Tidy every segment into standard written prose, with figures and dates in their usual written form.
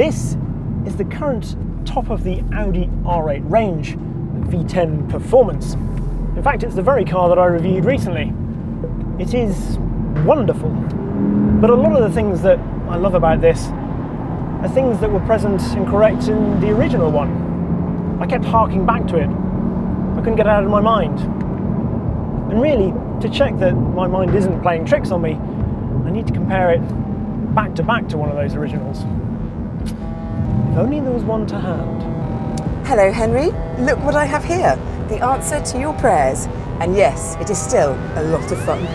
This is the current top of the Audi R8 range, the V10 Performance. In fact, it's the very car that I reviewed recently. It is wonderful, but a lot of the things that I love about this are things that were present and correct in the original one. I kept harking back to it. I couldn't get it out of my mind. And really, to check that my mind isn't playing tricks on me, I need to compare it back to one of those originals. If only there was one to hand. Hello, Henry. Look what I have here. The answer to your prayers. And yes, it is still a lot of fun.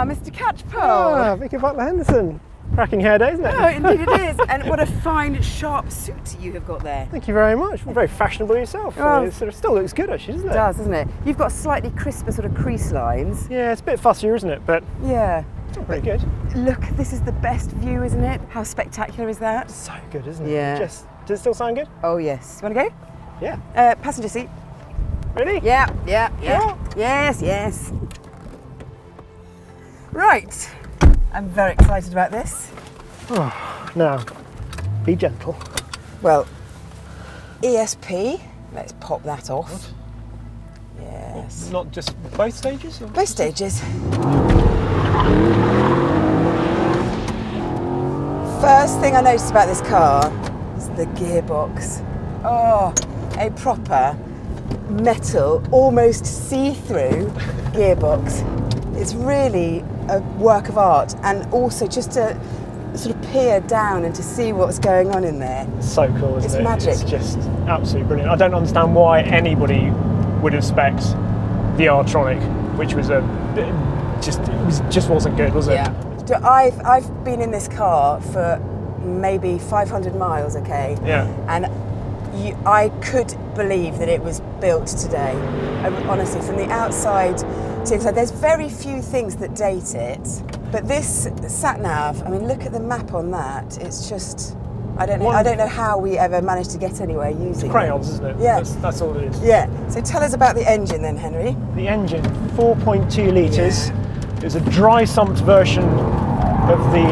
Mr. Catchpole. Ah, Vicki Butler-Henderson. Cracking hair day, isn't it? Oh, indeed it is. And what a fine, sharp suit you have got there. Thank you very much. Very fashionable yourself. Oh. It sort of still looks good, actually, doesn't it? It does, doesn't it? You've got slightly crisper sort of crease lines. Yeah, it's a bit fussier, isn't it? But Yeah. still pretty good. Look, this is the best view, isn't it? How spectacular is that? So good, isn't it? Yeah. Does it still sound good? Oh, yes. You want to go? Yeah. Passenger seat. Really? Yeah. Sure? Yes. Right. I'm very excited about this. Now, be gentle. Well, ESP. Let's pop that off. Yes. Not just both stages? Or? Both stages. First thing I noticed about this car is the gearbox. Oh, a proper metal, almost see-through gearbox. It's really a work of art, and also just to sort of peer down and to see what's going on in there. It's so cool, isn't It's it? magic. It's just absolutely brilliant. I don't understand why anybody would have spec'd the R8, which was just wasn't good, was it? Yeah. So I've been in this car for maybe 500 miles, okay? Yeah. And I could believe that it was built today. Honestly, from the outside to inside, there's very few things that date it. But this sat nav, I mean, look at the map on that. It's just, I don't know how we ever managed to get anywhere using Crayons, isn't it? Yeah. That's all it is. Yeah. So tell us about the engine then, Henry. The engine, 4.2 litres. It was a dry sumped version of the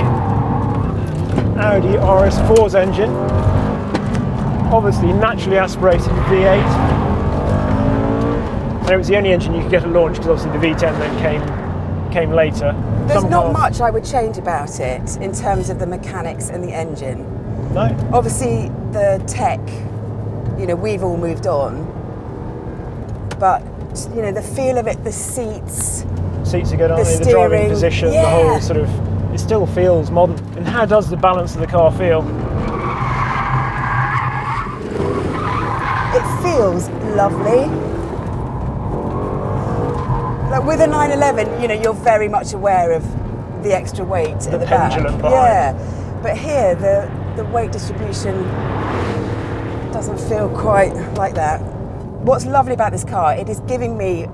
Audi RS4's engine. Obviously naturally aspirated V8. And it was the only engine you could get at launch, because obviously the V10 then came later. There's not much I would change about it in terms of the mechanics and the engine. No. Obviously the tech, we've all moved on, but the feel of it, the seats are good, aren't they? The steering, driving position, yeah. The whole sort of, it still feels modern. And how does the balance of the car feel? It feels lovely. Like with a 911, you're very much aware of the extra weight at the back. Pendulum behind. Yeah, but here the weight distribution doesn't feel quite like that. What's lovely about this car, it is giving me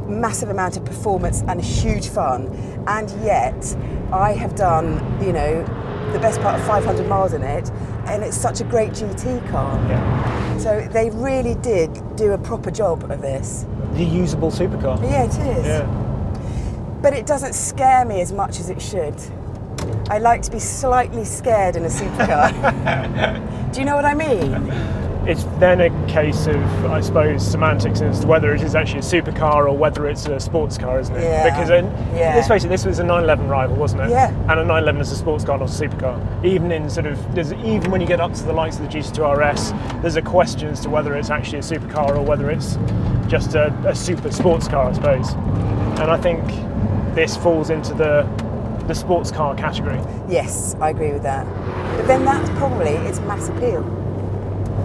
massive amount of performance and huge fun, and yet I have done, the best part of 500 miles in it, and it's such a great GT car. Yeah. So they really did do a proper job of this. The usable supercar. Yeah, it is. Yeah. But it doesn't scare me as much as it should. I like to be slightly scared in a supercar. Do you know what I mean? It's then a case of, I suppose, semantics as to whether it is actually a supercar or whether it's a sports car, isn't it? Yeah. Because let's face it, this was a 911 rival, wasn't it? Yeah. And a 911 is a sports car, not a supercar. Even even when you get up to the likes of the GT2 RS, there's a question as to whether it's actually a supercar or whether it's just a super sports car, I suppose. And I think this falls into the sports car category. Yes, I agree with that. But then that's probably its mass appeal.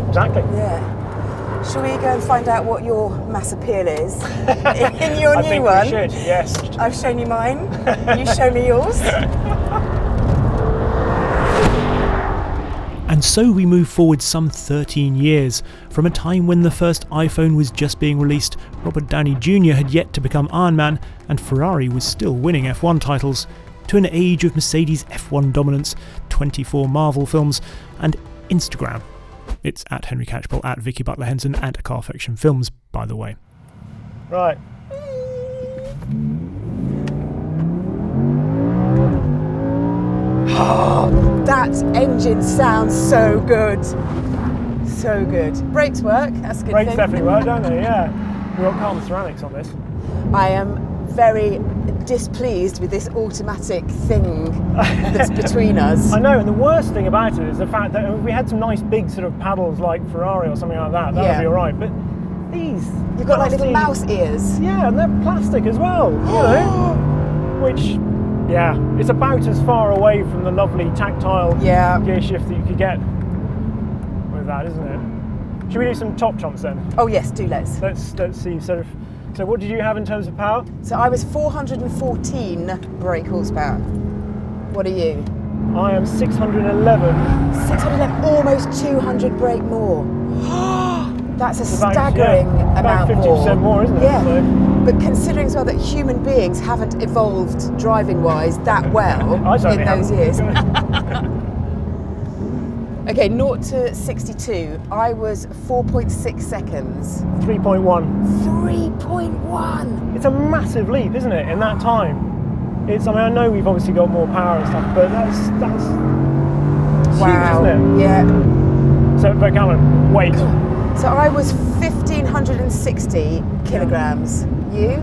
Exactly. Yeah. Shall we go and find out what your mass appeal is in your I new think one? we should, yes. I've shown you mine. You show me yours. And so we move forward some 13 years, from a time when the first iPhone was just being released, Robert Downey Jr. had yet to become Iron Man, and Ferrari was still winning F1 titles, to an age of Mercedes F1 dominance, 24 Marvel films, and Instagram. It's at Henry Catchpole, at Vicki Butler-Henderson, and Carfection Films, by the way. Right. That engine sounds so good. So good. Brakes work, that's a good Brakes thing. definitely work, don't they? Yeah. We've got carbon ceramics on this. I am very displeased with this automatic thing that's between us. I know, and the worst thing about it is the fact that if we had some nice big sort of paddles like Ferrari or something like that, that would be alright. But these... You've got like little mouse ears. Yeah, and they're plastic as well, you know. Which, yeah, it's about as far away from the lovely tactile gear shift that you could get with that, isn't it? Should we do some top chomps then? Oh yes, do let's. Let's see sort of... So what did you have in terms of power? So I was 414 brake horsepower. What are you? I am 611. 611, almost 200 brake more. That's a About, staggering about amount 50% more, isn't it? Yeah. So, but considering as well that human beings haven't evolved driving-wise that well in those years. Okay, 0 to 62, I was 4.6 seconds. 3.1. 3.1! It's a massive leap, isn't it, in that time? It's, I mean, I know we've obviously got more power and stuff, but that's huge, isn't it? Yeah. So, but come on, weight. So I was 1,560 kilograms. You?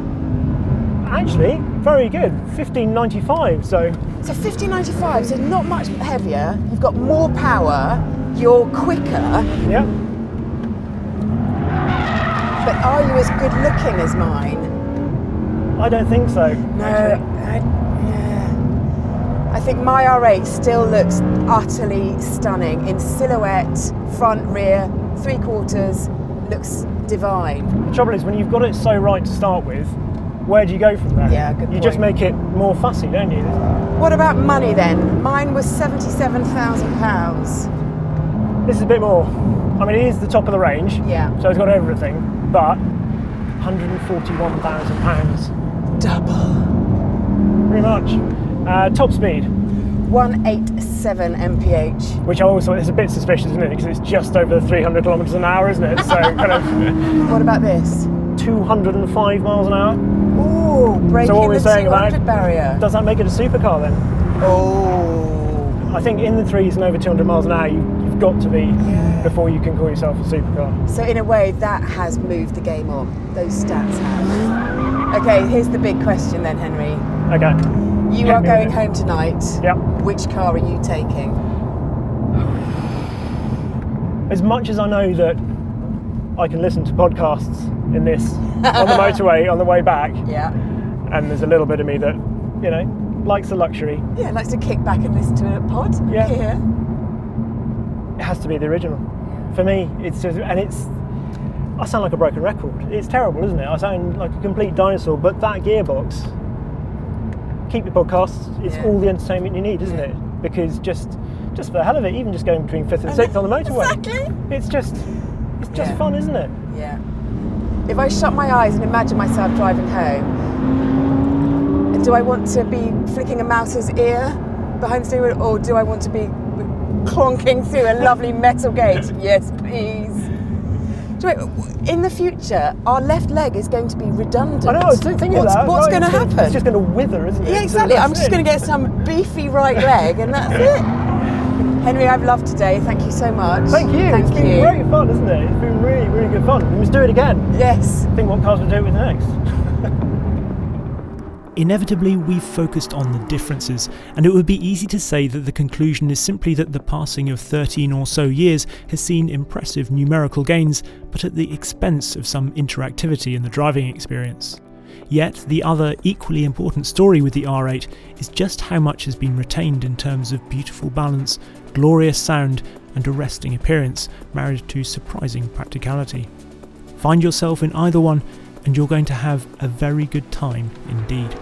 Actually, very good. 1,595, so... So 1,595, so not much heavier. You've got more power. You're quicker. Yeah. But are you as good looking as mine? I don't think so. No. I think my R8 still looks utterly stunning in silhouette, front, rear, 3/4. Looks divine. The trouble is, when you've got it so right to start with, where do you go from there? Yeah, good point. You just make it more fussy, don't you? What about money then? Mine was £77,000. This is a bit more. I mean, it is the top of the range. Yeah. So it's got everything, but £141,000. Double. Pretty much. Top speed. 187 mph. Which I always thought is a bit suspicious, isn't it? Because it's just over 300 kilometres an hour, isn't it? So kind of... What about this? 205 miles an hour. Ooh, breaking So what we're the saying 200 about, barrier. Does that make it a supercar then? Oh. I think in the threes and over 200 miles an hour, you've got to be before you can call yourself a supercar. So in a way, that has moved the game on. Those stats have. Okay, here's the big question then, Henry. Okay. You are going home tonight. Yep. Which car are you taking? As much as I know that I can listen to podcasts in this on the motorway on the way back, and there's a little bit of me that, you know, likes the luxury. Yeah, likes to kick back and listen to a pod. Yeah. Yeah. It has to be the original. For me, it's just, and it's, I sound like a broken record. It's terrible, isn't it? I sound like a complete dinosaur, but that gearbox, keep your podcasts, it's all the entertainment you need, isn't it? Because just for the hell of it, even just going between 5th and 6th on the motorway. Exactly. It's just fun, isn't it? Yeah. If I shut my eyes and imagine myself driving home, do I want to be flicking a mouse's ear behind the steering wheel, or do I want to be clonking through a lovely metal gate? Yes, please. In the future, our left leg is going to be redundant. I know, I was thinking of that. What's going to happen? It's just going to wither, isn't it? Yeah, exactly. So I'm just going to get some beefy right leg, and that's it. Henry, I've loved today. Thank you so much. Thank you. It's been great fun, isn't it? It's been really, really good fun. We must do it again. Yes. I think what cars we'll do it with next. Inevitably, we've focused on the differences, and it would be easy to say that the conclusion is simply that the passing of 13 or so years has seen impressive numerical gains, but at the expense of some interactivity in the driving experience. Yet, the other equally important story with the R8 is just how much has been retained in terms of beautiful balance, glorious sound, and arresting appearance, married to surprising practicality. Find yourself in either one and you're going to have a very good time indeed.